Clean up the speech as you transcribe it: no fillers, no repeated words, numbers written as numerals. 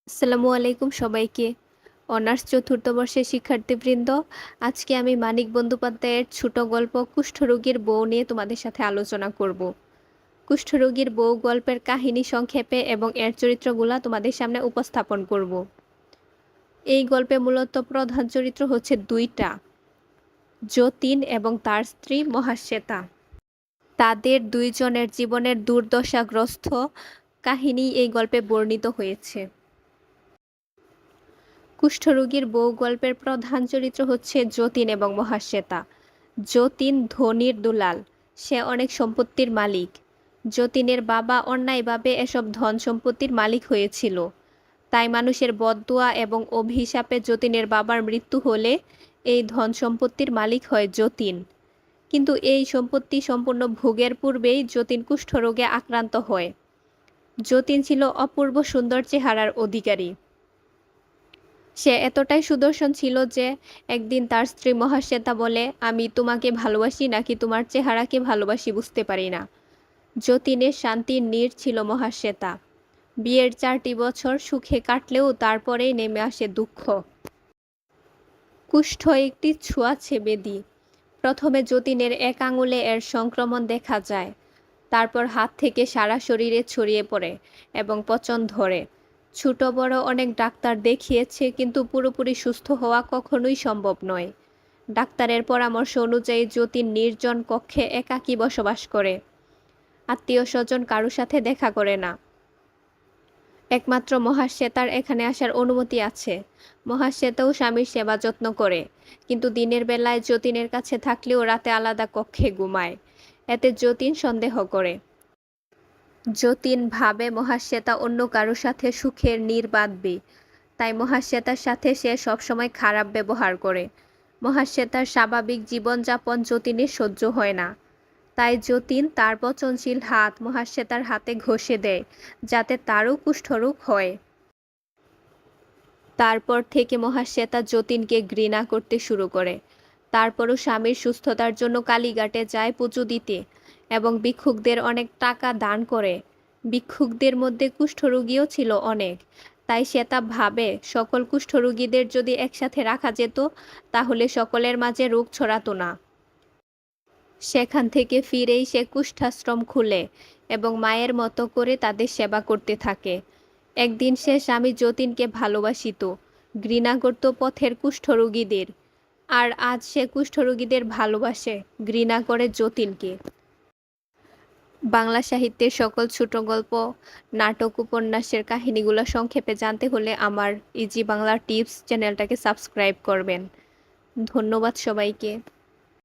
আসসালামু আলাইকুম সবাইকে। অনার্স চতুর্থ বর্ষের শিক্ষার্থীবৃন্দ, আজকে আমি মানিক বন্দ্যোপাধ্যায়ের ছোট গল্প কুষ্ঠরোগীর বউ নিয়ে তোমাদের সাথে আলোচনা করব। কুষ্ঠরোগীর বউ গল্পের কাহিনী সংক্ষেপে এবং এর চরিত্রগুলা তোমাদের সামনে উপস্থাপন করব। এই গল্পে মূলত প্রধান চরিত্র হচ্ছে দুইটা, যতীন এবং তার স্ত্রী মহাশ্বেতা। তাদের দুইজনের জীবনের দুর্দশাগ্রস্ত কাহিনী এই গল্পে বর্ণিত হয়েছে। কুষ্ঠরোগীর বউ গল্পের প্রধান চরিত্র হচ্ছে যতীন এবং মহাশ্বেতা। যতীন ধনির দুলাল, সে অনেক সম্পত্তির মালিক। যতীনের বাবা অন্যায়ভাবে এসব ধন সম্পত্তির মালিক হয়েছিল, তাই মানুষের বদদুয়া এবং অভিশাপে যতীনের বাবার মৃত্যু হলে এই ধন সম্পত্তির মালিক হয় যতীন। কিন্তু এই সম্পত্তি সম্পূর্ণ ভোগের পূর্বেই যতীন কুষ্ঠরোগে আক্রান্ত হয়। যতীন ছিল অপূর্ব সুন্দর চেহারার অধিকারী। সে এতটাই সুদর্শন ছিল যে একদিন তার স্ত্রী মহাশ্বেতা বলে, আমি তোমাকে ভালোবাসি নাকি তোমার চেহারাকে ভালোবাসি বুঝতে পারি না। যতীনের শান্তির নীড় ছিল মহাশ্বেতা। বিয়ের 4টি বছর সুখে কাটলেও তারপরেই নেমে আসে দুঃখ। কুষ্ঠ একটি ছোঁয়াচে ব্যাধি। প্রথমে যতীনের এক আঙুলে এর সংক্রমণ দেখা যায়, তারপর হাত থেকে সারা শরীরে ছড়িয়ে পড়ে এবং পচন ধরে। ছোট বড় অনেক ডাক্তার দেখিয়েছে, কিন্তু পুরোপুরি সুস্থ হওয়া কখনোই সম্ভব নয়। ডাক্তারের পরামর্শ অনুযায়ী যতীন নির্জন কক্ষে একাকী বসবাস করে। আত্মীয় স্বজন কারো সাথে দেখা করে না। একমাত্র মহাশ্বেতার এখানে আসার অনুমতি আছে। মহাশ্বেতাও স্বামীর সেবা যত্ন করে, কিন্তু দিনের বেলায় যতীনের কাছে থাকলেও রাতে আলাদা কক্ষে ঘুমায়। এতে যতীন সন্দেহ করে। যতীন ভাবে মহাশ্বেতা অন্য কারো সাথে সুখের নীড় বাঁধবে, তাই মহাশ্বেতার সাথে সে সবসময় খারাপ ব্যবহার করে। মহাশ্বেতার স্বাভাবিক জীবনযাপন যতীনের সহ্য হয় না, তাই যতীন তার পচনশীল হাত মহাশ্বেতার হাতে ঘষে দেয়, যাতে তারও কুষ্ঠরোগ হয়। তারপর থেকে মহাশ্বেতা যতীনকে ঘৃণা করতে শুরু করে। তারপরও স্বামীর সুস্থতার জন্য কালীঘাটে যায় পুজো দিতে এবং ভিক্ষুকদের অনেক টাকা দান করে। ভিক্ষুকদের মধ্যে কুষ্ঠরোগীও ছিল অনেক, তাই শ্বেতা ভাবে সকল কুষ্ঠরোগীদের যদি একসাথে রাখা যেত তাহলে সকলের মাঝে রোগ ছড়াতো না। সেখান থেকে ফিরেই সে কুষ্ঠাশ্রম খুলে এবং মায়ের মতো করে তাদের সেবা করতে থাকে। একদিন সে স্বামী যতীনকে ভালোবাসিত, ঘৃণা করত পথের কুষ্ঠরোগীদের। আর আজ সে কুষ্ঠরোগীদের ভালোবাসে, ঘৃণা করে যতীনকে। বাংলা সাহিত্যের সকল ছোট গল্প, নাটক, উপন্যাসের কাহিনীগুলো সংক্ষেপে জানতে হলে আমার ইজি বাংলা টিপস চ্যানেলটাকে সাবস্ক্রাইব করবেন। ধন্যবাদ সবাইকে।